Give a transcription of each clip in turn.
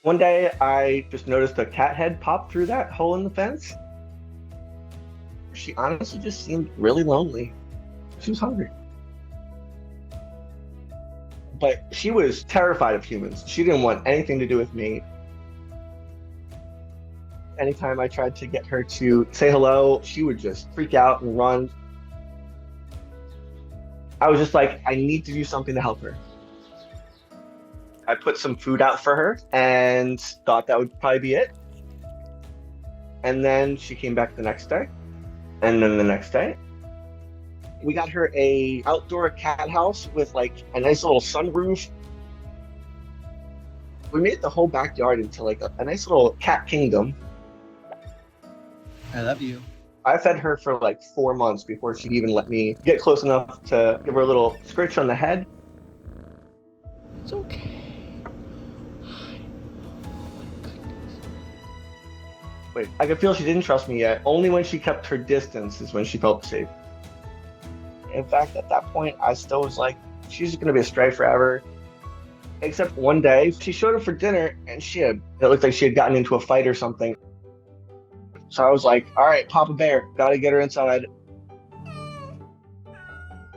One day, I just noticed a cat head pop through that hole in the fence. She honestly just seemed really lonely. She was hungry. But she was terrified of humans. She didn't want anything to do with me. Anytime I tried to get her to say hello, she would just freak out and run. I was just like, I need to do something to help her. I put some food out for her and thought that would probably be it. And then she came back the next day. And then the next day. We got her a outdoor cat house with like a nice little sunroof. We made the whole backyard into like a nice little cat kingdom. I love you. I fed her for like 4 months before she'd even let me get close enough to give her a little scratch on the head. It's okay. Wait, I could feel she didn't trust me yet. Only when she kept her distance is when she felt safe. In fact, at that point, I still was like, she's just gonna be a stray forever. Except one day, she showed up for dinner and it looked like she had gotten into a fight or something. So I was like, all right, Papa Bear, gotta get her inside.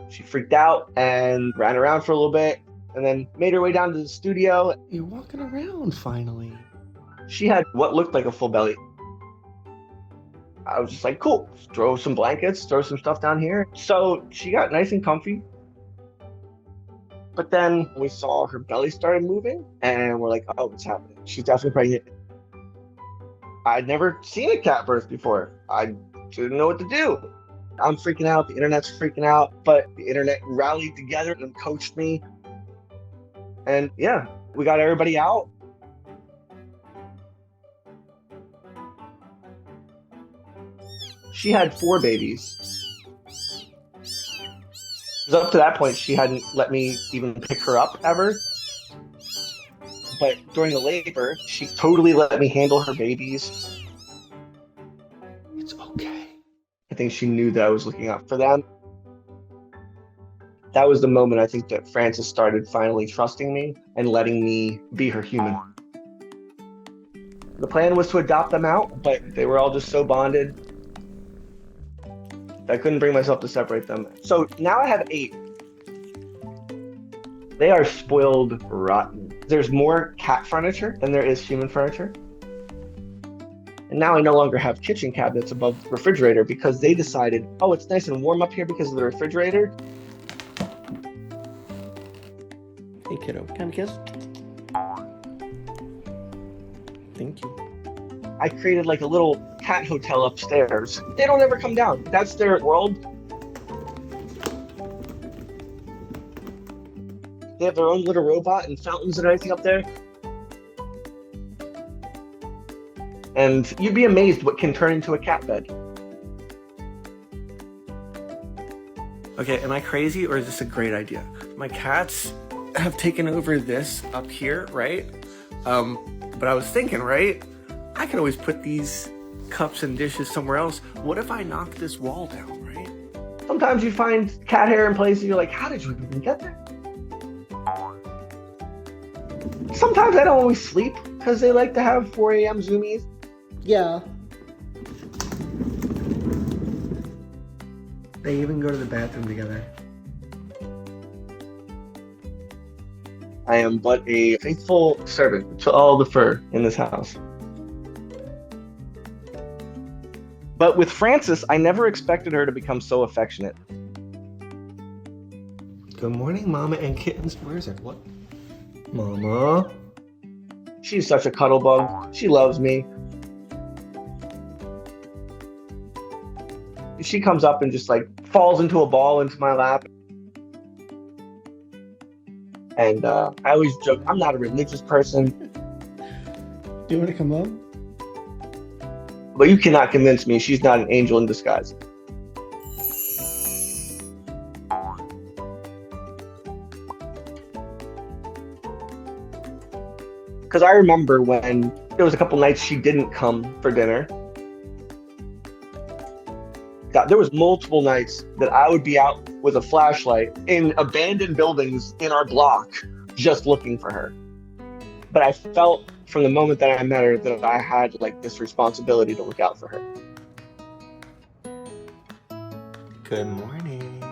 She freaked out and ran around for a little bit and then made her way down to the studio. You're walking around finally. She had what looked like a full belly. I was just like, cool, throw some blankets, throw some stuff down here. So she got nice and comfy. But then we saw her belly started moving and we're like, oh, what's happening? She's definitely pregnant. I'd never seen a cat birth before. I didn't know what to do. I'm freaking out. The internet's freaking out. But the internet rallied together and coached me. And yeah, we got everybody out. She had 4 babies. Because up to that point, she hadn't let me even pick her up ever. But during the labor, she totally let me handle her babies. It's okay. I think she knew that I was looking out for them. That was the moment I think that Frances started finally trusting me and letting me be her human. The plan was to adopt them out, but they were all just so bonded. I couldn't bring myself to separate them. So now I have 8. They are spoiled rotten. There's more cat furniture than there is human furniture. And now I no longer have kitchen cabinets above the refrigerator because they decided, oh, it's nice and warm up here because of the refrigerator. Hey kiddo, can I kiss? Thank you. I created like a little cat hotel upstairs. They don't ever come down. That's their world. They have their own little robot and fountains and everything up there. And you'd be amazed what can turn into a cat bed. Okay, am I crazy or is this a great idea? My cats have taken over this up here, right? But I was thinking, right? I can always put these cups and dishes somewhere else. What if I knock this wall down, right? Sometimes you find cat hair in places you're like, how did you even get there? Sometimes I don't always sleep because they like to have 4 a.m. zoomies. Yeah. They even go to the bathroom together. I am but a faithful servant to all the fur in this house. But with Frances, I never expected her to become so affectionate. Good morning, Mama and kittens. Where's it? What? Mama? She's such a cuddle bug. She loves me. She comes up and just like falls into a ball into my lap. And I always joke, I'm not a religious person. Do you want to come up? But you cannot convince me she's not an angel in disguise. Because I remember when there was a couple nights she didn't come for dinner. God, there was multiple nights that I would be out with a flashlight in abandoned buildings in our block just looking for her. But I felt from the moment that I met her that I had like this responsibility to look out for her. Good morning.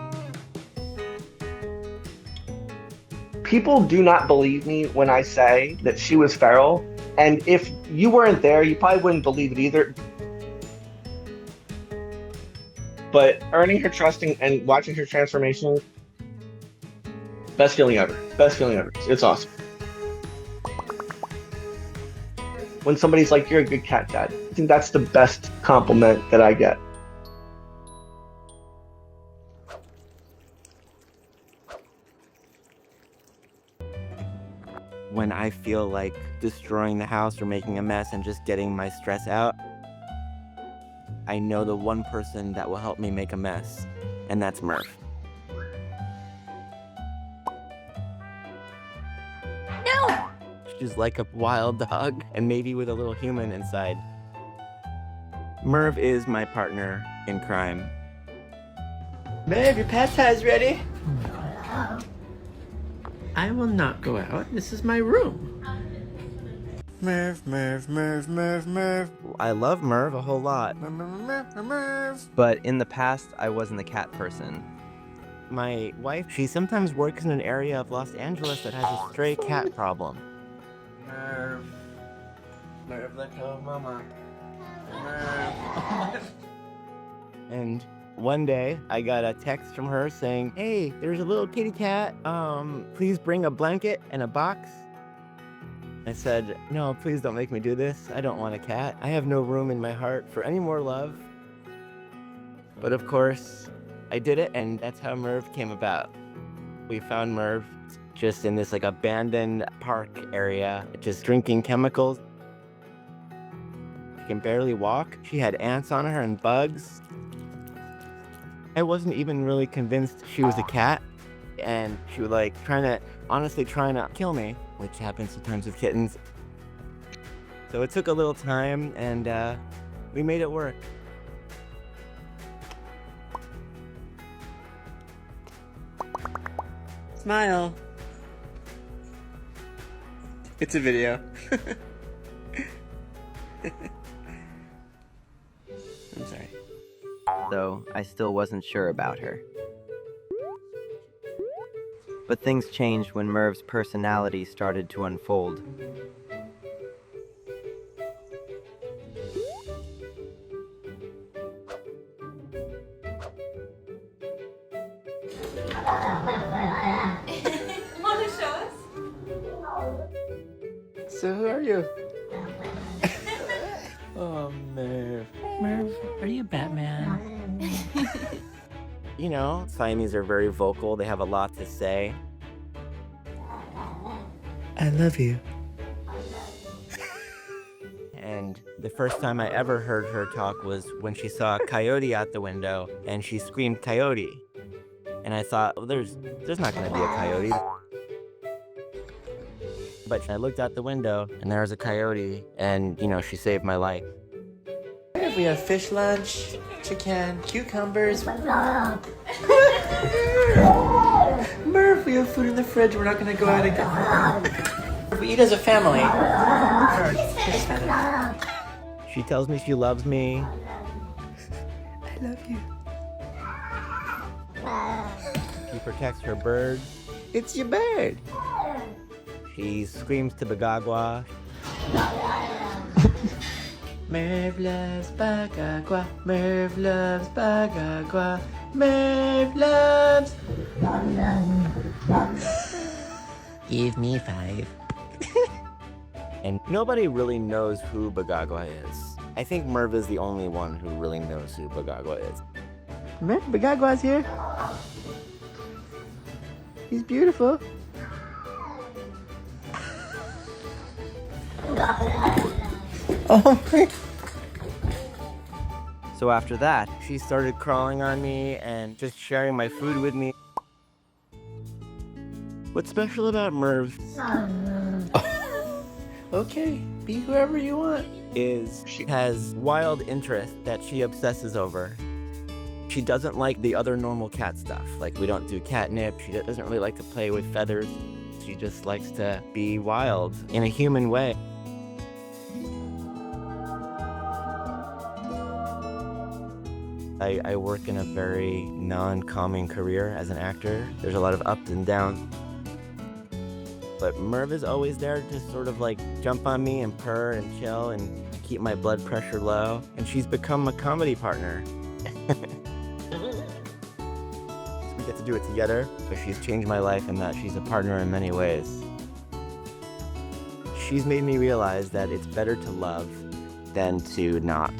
People do not believe me when I say that she was feral. And if you weren't there, you probably wouldn't believe it either. But earning her trust and watching her transformation, best feeling ever. Best feeling ever. It's awesome. When somebody's like, "You're a good cat dad," I think that's the best compliment that I get. When I feel like destroying the house or making a mess and just getting my stress out, I know the one person that will help me make a mess, and that's Murf. No! She's like a wild dog, and maybe with a little human inside. Merv is my partner in crime. Merv, your pad thai's ready. I will not go out. This is my room. Merv, Merv, Merv, Merv, Merv. I love Merv a whole lot. Merv. But in the past, I wasn't a cat person. My wife, she sometimes works in an area of Los Angeles that has a stray cat problem. Merv. Merv, let go of Mama. Merv. And one day, I got a text from her saying, "Hey, there's a little kitty cat. Please bring a blanket and a box." I said, "No, please don't make me do this. I don't want a cat. I have no room in my heart for any more love." But of course, I did it, and that's how Merv came about. We found Merv just in this like abandoned park area, just drinking chemicals. She can barely walk. She had ants on her and bugs. I wasn't even really convinced she was a cat, and she was like trying to kill me, which happens sometimes with kittens. So it took a little time, and we made it work. Smile. It's a video. I'm sorry. Though I still wasn't sure about her. But things changed when Merv's personality started to unfold. Want to show us? So who are you? Oh, Merv. Merv, are you Batman? You know, Siamese are very vocal. They have a lot to say. I love you. And the first time I ever heard her talk was when she saw a coyote out the window and she screamed "coyote." And I thought, well, there's not gonna be a coyote. But I looked out the window and there was a coyote, and you know, she saved my life. We have fish lunch, chicken, cucumbers. Merv, we have food in the fridge. We're not gonna go out again. We eat as a family. She tells me she loves me. I love you. She protects her birds. It's your bird. She screams to Bagagua. Merv loves Bagagua. Merv loves Bagagua. Merv loves. Give me 5. And nobody really knows who Bagagua is. I think Merv is the only one who really knows who Bagagua is. Merv, Bagagua's here. He's beautiful. Oh my. So after that, she started crawling on me and just sharing my food with me. What's special about Merv Okay, be whoever you want. is she has wild interests that she obsesses over. She doesn't like the other normal cat stuff. Like, we don't do catnip. She doesn't really like to play with feathers. She just likes to be wild in a human way. I work in a very non-calming career as an actor. There's a lot of ups and downs. But Merv is always there to sort of like jump on me and purr and chill and keep my blood pressure low. And she's become a comedy partner. We get to do it together, but she's changed my life in that she's a partner in many ways. She's made me realize that it's better to love than to not.